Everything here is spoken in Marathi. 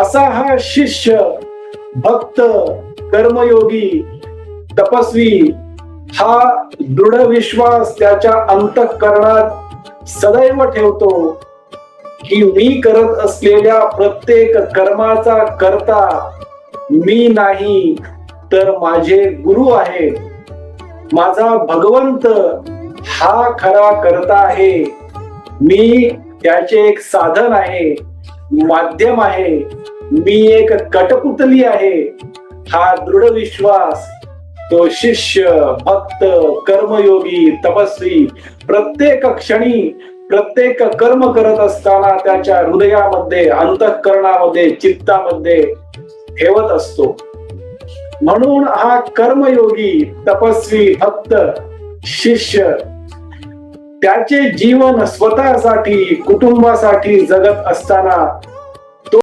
असा हा शिष्य, भक्त, कर्मयोगी, तपस्वी हा दृढ विश्वास त्याच्या अंतःकरणात सदैव ठेवतो की मी करत असलेल्या प्रत्येक कर्माचा कर्ता मी नाही, तर माझे गुरु आहे. माझा भगवंत हा खरा कर्ता आहे. मी त्याचे एक साधन आहे, माध्यम आहे. मी एक कठपुतली आहे. हा दृढ विश्वास तो शिष्य, भक्त, कर्मयोगी, तपस्वी प्रत्येक क्षणी, प्रत्येक कर्म करत असताना त्याच्या हृदयामध्ये, अंतःकरणामध्ये, चित्तामध्ये ठेवत असतो. म्हणून हा कर्मयोगी, तपस्वी, भक्त, शिष्य त्याचे जीवन स्वतःसाठी, कुटुंबासाठी जगत असताना